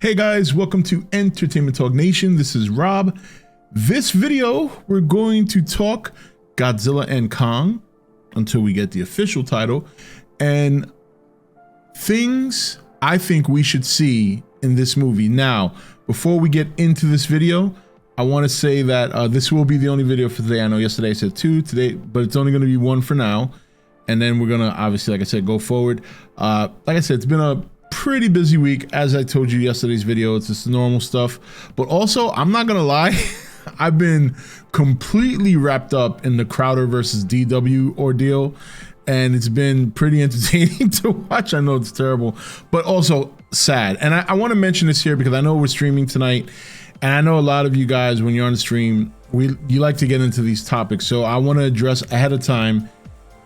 Hey guys, welcome to Entertainment Talk Nation. This is Rob. This video, we're going to talk Godzilla and Kong until we get the official title, and things I think we should see in this movie. Now, before we get into this video, I want to say that this will be the only video for today. I know yesterday I said 2 today, but it's only going to be 1 for now. And then we're going to obviously, like I said, go forward. Like I said, it's been a pretty busy week. As I told you yesterday's video, it's just the normal stuff. But also, I'm not going to lie, I've been completely wrapped up in the Crowder versus DW ordeal. And it's been pretty entertaining to watch. I know it's terrible, but also sad. And I want to mention this here because I know we're streaming tonight. And I know a lot of you guys, when you're on the stream, you like to get into these topics. So I want to address ahead of time.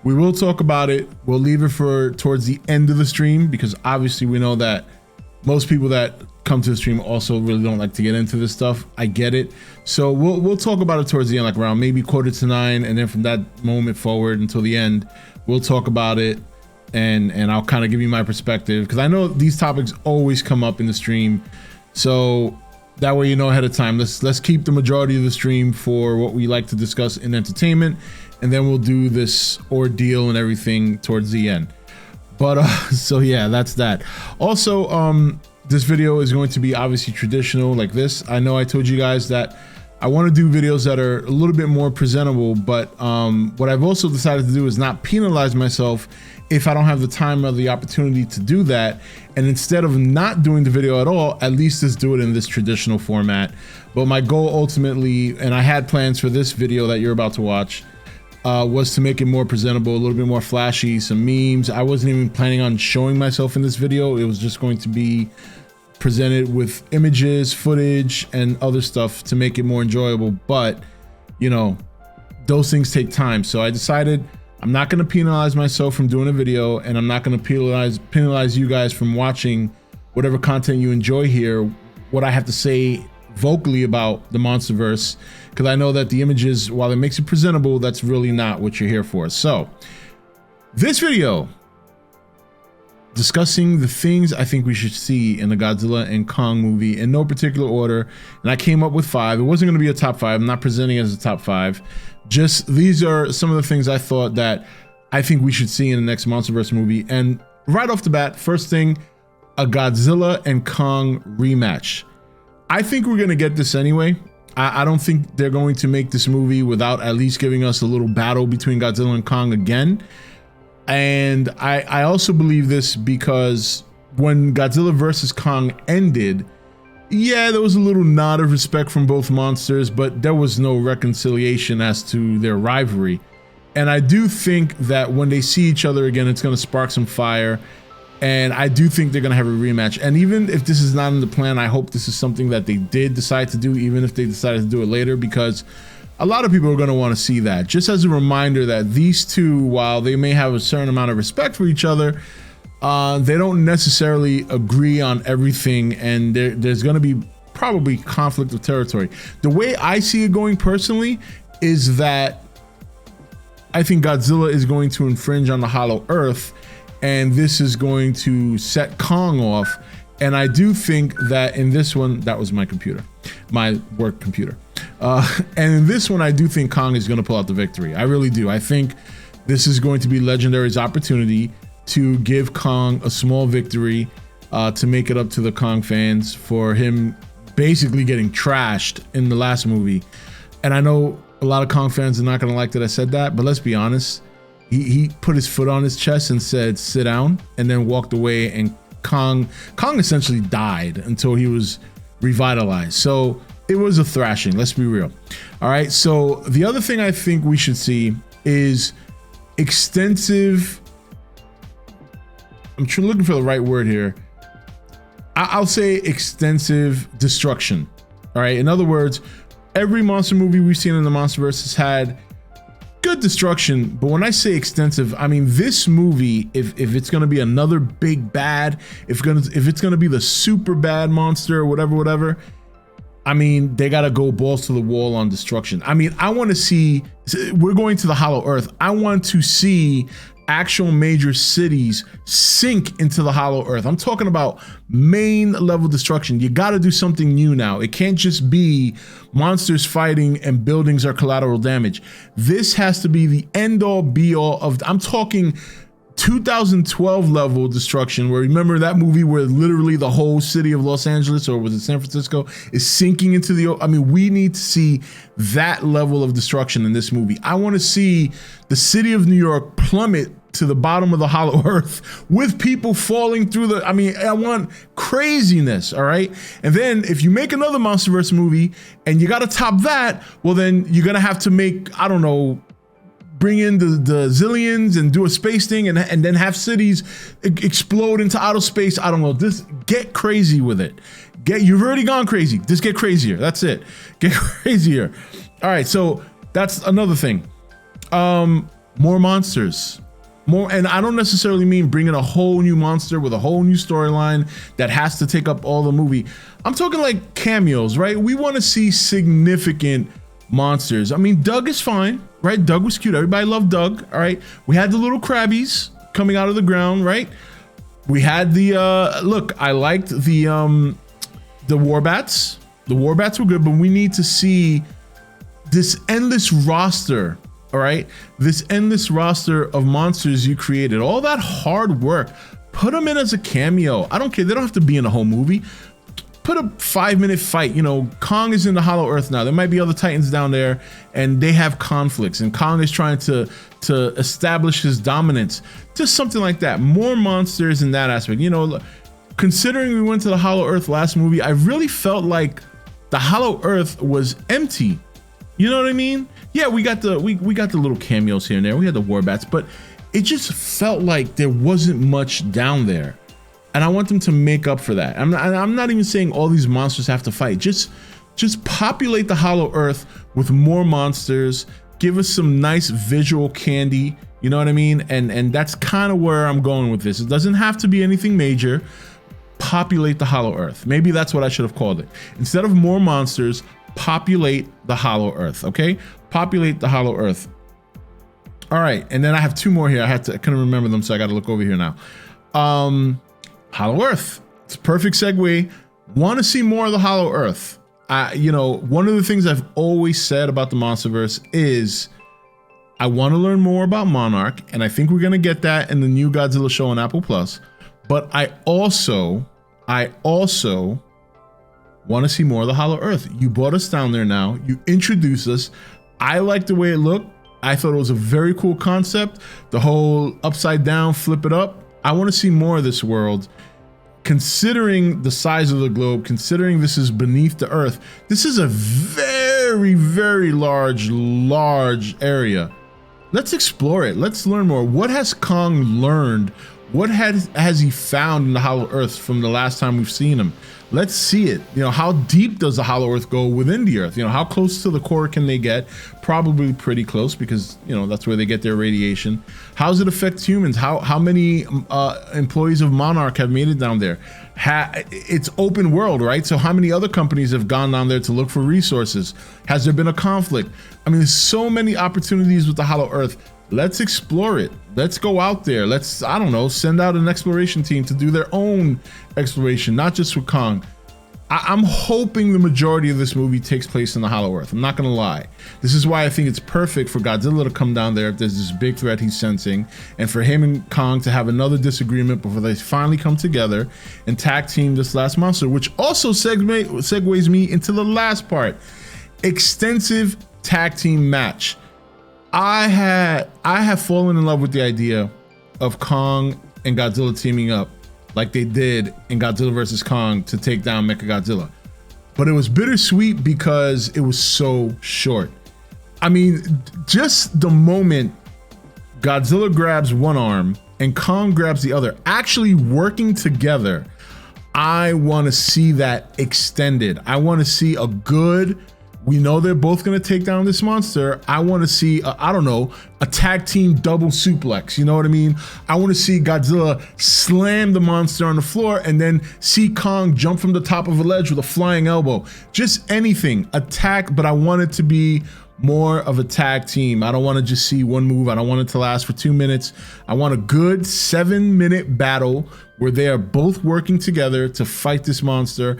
We will talk about it. We'll leave it for towards the end of the stream because obviously we know that most people that come to the stream also really don't like to get into this stuff. I get it. So we'll talk about it towards the end, like around maybe 8:45, and then from that moment forward until the end, we'll talk about it and I'll kind of give you my perspective because I know these topics always come up in the stream. So that way you know ahead of time. Let's keep the majority of the stream for what we like to discuss in entertainment, and then we'll do this ordeal and everything towards the end. But so yeah, that's that. Also, this video is going to be obviously traditional like this. I know I told you guys that I want to do videos that are a little bit more presentable, but what I've also decided to do is not penalize myself if I don't have the time or the opportunity to do that. And instead of not doing the video at all, at least just do it in this traditional format. But my goal ultimately, and I had plans for this video that you're about to watch, was to make it more presentable, a little bit more flashy, some memes. I wasn't even planning on showing myself in this video. It was just going to be presented with images, footage, and other stuff to make it more enjoyable. But, you know, those things take time. So I decided I'm not going to penalize myself from doing a video, and I'm not going to penalize you guys from watching whatever content you enjoy here, what I have to say vocally about the Monsterverse, because I know that the images, while it makes it presentable, that's really not what you're here for. So this video discussing the things I think we should see in the Godzilla and Kong movie in no particular order, and I came up with 5. It wasn't going to be a top 5. I'm not presenting it as a top 5. Just these are some of the things I thought that I think we should see in the next Monsterverse movie. And right off the bat, first thing, a Godzilla and Kong rematch. I think we're going to get this anyway. I don't think they're going to make this movie without at least giving us a little battle between Godzilla and Kong again. And I also believe this because when Godzilla versus Kong ended, yeah, there was a little nod of respect from both monsters, but there was no reconciliation as to their rivalry. And I do think that when they see each other again, it's going to spark some fire. And I do think they're going to have a rematch. And even if this is not in the plan, I hope this is something that they did decide to do, even if they decided to do it later, because a lot of people are going to want to see that. Just as a reminder that these two, while they may have a certain amount of respect for each other, they don't necessarily agree on everything, and there's going to be probably conflict of territory. The way I see it going personally is that I think Godzilla is going to infringe on the Hollow Earth, and this is going to set Kong off. And I do think that in this one, that was my computer, my work computer. And in this one, I do think Kong is going to pull out the victory. I really do. I think this is going to be Legendary's opportunity to give Kong a small victory, to make it up to the Kong fans for him basically getting trashed in the last movie. And I know a lot of Kong fans are not going to like that I said that, but let's be honest. He put his foot on his chest and said, "Sit down," and then walked away, and Kong essentially died until he was revitalized. So it was a thrashing, let's be real. All right, so the other thing I think we should see is extensive, I'm looking for the right word here. I'll say extensive destruction. All right, in other words, every monster movie we've seen in the Monsterverse has had good destruction, but when I say extensive, I mean this movie, if it's going to be another big bad, if it's going to be the super bad monster or whatever, I mean, they got to go balls to the wall on destruction. I mean, I want to see, we're going to the Hollow Earth. I want to see actual major cities sink into the hollow earth. I'm talking about main level destruction. You got to do something new now. It can't just be monsters fighting and buildings are collateral damage. This has to be the end all be all of, I'm talking 2012 level destruction, where remember that movie where literally the whole city of Los Angeles, or was it San Francisco, is sinking into the, I mean, we need to see that level of destruction in this movie. I want to see the city of New York plummet to the bottom of the hollow earth with people falling through the, I mean, I want craziness, all right? And then if you make another MonsterVerse movie and you got to top that, well, then you're going to have to make, I don't know, bring in the zillions and do a space thing and then have cities explode into outer space. I don't know. Just get crazy with it. You've already gone crazy. Just get crazier. That's it. Get crazier. All right. So that's another thing. More monsters. More, and I don't necessarily mean bringing a whole new monster with a whole new storyline that has to take up all the movie. I'm talking like cameos, right? We want to see significant monsters. I mean, Doug is fine, right? Doug was cute. Everybody loved Doug. All right. We had the little crabbies coming out of the ground, right? We had the look, I liked the warbats. The warbats were good, but we need to see this endless roster, all right? This endless roster of monsters you created. All that hard work. Put them in as a cameo. I don't care. They don't have to be in the whole movie. Put a 5-minute fight. You know, Kong is in the hollow earth now. There might be other titans down there and they have conflicts, and Kong is trying to establish his dominance. Just something like that. More monsters in that aspect. You know, considering we went to the hollow earth last movie, I really felt like the hollow earth was empty. You know what I mean? Yeah, we got the little cameos here and there. We had the warbats, but it just felt like there wasn't much down there. And I want them to make up for that. I'm not even saying all these monsters have to fight. Just populate the hollow earth with more monsters. Give us some nice visual candy. You know what I mean? And that's kind of where I'm going with this. It doesn't have to be anything major. Populate the hollow earth. Maybe that's what I should have called it. Instead of more monsters, populate the hollow earth. Okay? Populate the hollow earth. All right. And then I have two more here. I couldn't remember them, so I got to look over here now. Hollow Earth. It's a perfect segue. Want to see more of the Hollow Earth. You know, one of the things I've always said about the MonsterVerse is I want to learn more about Monarch, and I think we're going to get that in the new Godzilla show on Apple Plus. But I also want to see more of the Hollow Earth. You brought us down there now. You introduced us. I like the way it looked. I thought it was a very cool concept. The whole upside down, flip it up. I want to see more of this world. Considering the size of the globe, considering this is beneath the earth, this is a very, very large area. Let's explore it. Let's learn more. What has Kong learned? What has he found in the Hollow Earth from the last time we've seen him? Let's see it. You know, how deep does the Hollow Earth go within the Earth? You know, how close to the core can they get? Probably pretty close, because, you know, that's where they get their radiation. How does it affect humans? How many employees of Monarch have made it down there? It's open world, right? So how many other companies have gone down there to look for resources? Has there been a conflict? I mean, there's so many opportunities with the Hollow Earth. Let's explore it. Let's go out there. Let's, I don't know, send out an exploration team to do their own exploration, not just with Kong. I'm hoping the majority of this movie takes place in the Hollow Earth. I'm not gonna lie. This is why I think it's perfect for Godzilla to come down there if there's this big threat he's sensing, and for him and Kong to have another disagreement before they finally come together and tag team this last monster, which also segues me into the last part. Extensive tag team match. I have fallen in love with the idea of Kong and Godzilla teaming up like they did in Godzilla vs. Kong to take down Mechagodzilla. But it was bittersweet because it was so short. I mean, just the moment Godzilla grabs one arm and Kong grabs the other, actually working together, I want to see that extended. I want to see a good, we know they're both going to take down this monster. I want to see, I don't know, a tag team double suplex. You know what I mean? I want to see Godzilla slam the monster on the floor and then see Kong jump from the top of a ledge with a flying elbow. Just anything, attack, but I want it to be more of a tag team. I don't want to just see one move. I don't want it to last for 2 minutes. I want a good 7-minute battle where they are both working together to fight this monster.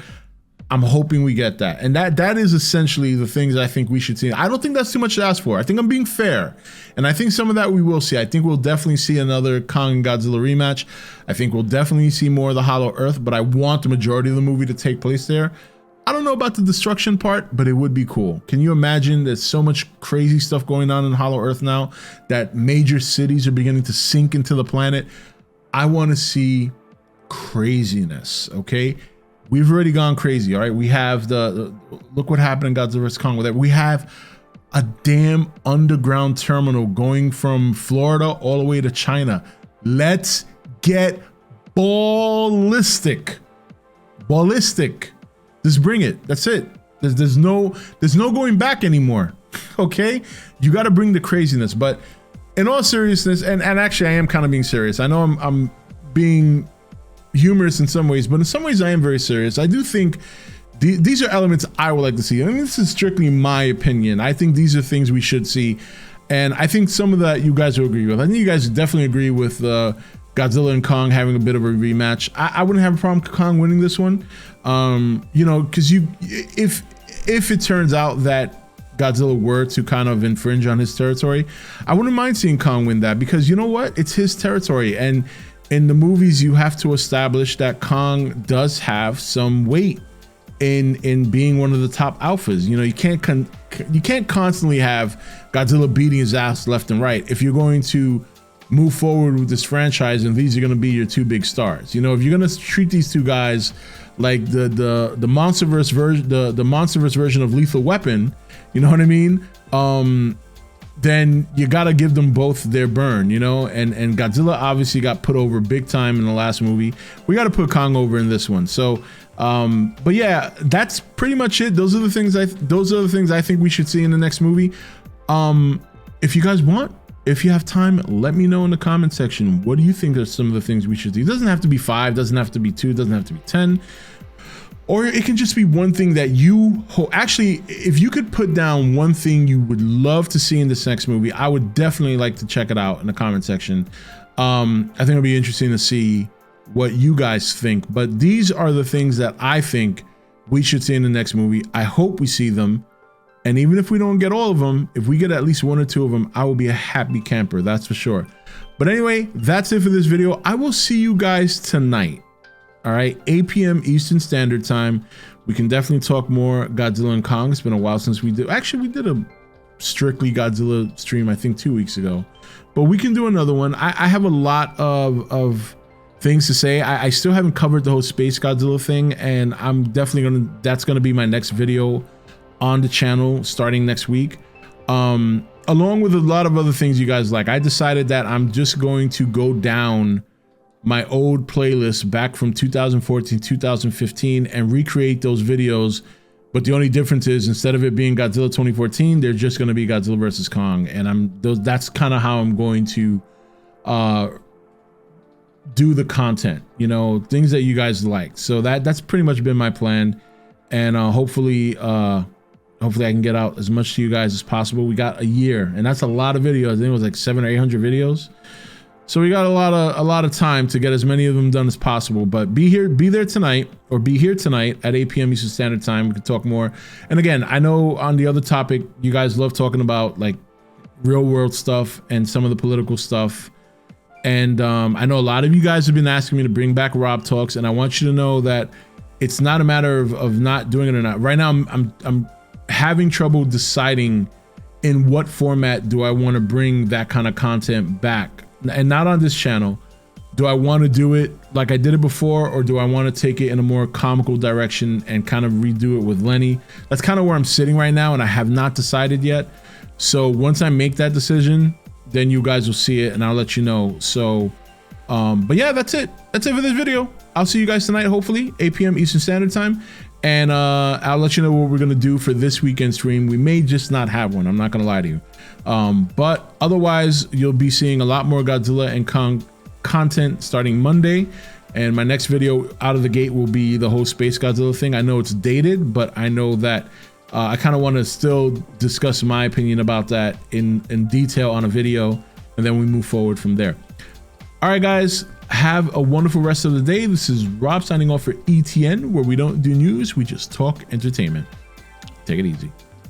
I'm hoping we get that. And that is essentially the things I think we should see. I don't think that's too much to ask for. I think I'm being fair. And I think some of that we will see. I think we'll definitely see another Kong and Godzilla rematch. I think we'll definitely see more of the Hollow Earth, but I want the majority of the movie to take place there. I don't know about the destruction part, but it would be cool. Can you imagine there's so much crazy stuff going on in Hollow Earth now that major cities are beginning to sink into the planet? I want to see craziness, okay? We've already gone crazy, all right? We have the look what happened in Godzilla vs. Kong with that. We have a damn underground terminal going from Florida all the way to China. Let's get ballistic. Ballistic. Just bring it. That's it. There's no going back anymore. Okay? You got to bring the craziness. But in all seriousness, and actually I am kind of being serious. I know I'm being humorous in some ways, but in some ways I am very serious. I do think these are elements I would like to see. I mean, this is strictly my opinion. I think these are things we should see, and I think some of that you guys will agree with. I think you guys definitely agree with Godzilla and Kong having a bit of a rematch. I wouldn't have a problem with Kong winning this one, you know, because if it turns out that Godzilla were to kind of infringe on his territory, I wouldn't mind seeing Kong win that, because you know what, it's his territory, and in the movies, you have to establish that Kong does have some weight in being one of the top alphas. You know, you can't constantly have Godzilla beating his ass left and right if you're going to move forward with this franchise and these are going to be your two big stars. You know, if you're going to treat these two guys like the MonsterVerse version, the MonsterVerse version of Lethal Weapon, you know what I mean? Then you got to give them both their burn, you know, and Godzilla obviously got put over big time in the last movie. We got to put Kong over in this one. So, but yeah, that's pretty much it. Those are the things I think we should see in the next movie. If you guys want, if you have time, let me know in the comment section. What do you think are some of the things we should do? It doesn't have to be 5, doesn't have to be 2, doesn't have to be 10. Or it can just be one thing that you actually, if you could put down one thing you would love to see in this next movie, I would definitely like to check it out in the comment section. I think it'll be interesting to see what you guys think, but these are the things that I think we should see in the next movie. I hope we see them. And even if we don't get all of them, if we get at least 1 or 2 of them, I will be a happy camper, that's for sure. But anyway, that's it for this video. I will see you guys tonight. All right, 8 p.m. Eastern Standard Time. We can definitely talk more Godzilla and Kong. It's been a while since we did. Actually, we did a strictly Godzilla stream, I think 2 weeks ago. But we can do another one. I have a lot of things to say. I still haven't covered the whole Space Godzilla thing, and I'm definitely that's gonna be my next video on the channel starting next week. Along with a lot of other things you guys like. I decided that I'm just going to go down my old playlist back from 2014, 2015 and recreate those videos. But the only difference is instead of it being Godzilla 2014, they're just going to be Godzilla versus Kong. And that's kind of how I'm going to do the content, you know, things that you guys like. So that's pretty much been my plan. And hopefully I can get out as much to you guys as possible. We got a year, and that's a lot of videos. I think it was like 700 or 800 videos. So we got a lot of time to get as many of them done as possible. But be there tonight, or be here tonight at 8 p.m. Eastern Standard Time. We can talk more. And again, I know on the other topic, you guys love talking about like real world stuff and some of the political stuff. And I know a lot of you guys have been asking me to bring back Rob Talks, and I want you to know that it's not a matter of not doing it or not. Right now, I'm having trouble deciding in what format do I want to bring that kind of content back. And not on this channel. Do I want to do it like I did it before, or do I want to take it in a more comical direction and kind of redo it with Lenny? That's kind of where I'm sitting right now, and I have not decided yet. So once I make that decision, then you guys will see it and I'll let you know. So but yeah, that's it for this video. I'll see you guys tonight, hopefully 8 p.m. Eastern Standard Time, and I'll let you know what we're gonna do for this weekend stream. We may just not have one, I'm not gonna lie to you. But otherwise, you'll be seeing a lot more Godzilla and Kong content starting Monday. And my next video out of the gate will be the whole Space Godzilla thing. I know it's dated, but I know that I kind of want to still discuss my opinion about that in detail on a video, and then we move forward from there. All right, guys, have a wonderful rest of the day. This is Rob signing off for E.T.N, where we don't do news, we just talk entertainment. Take it easy.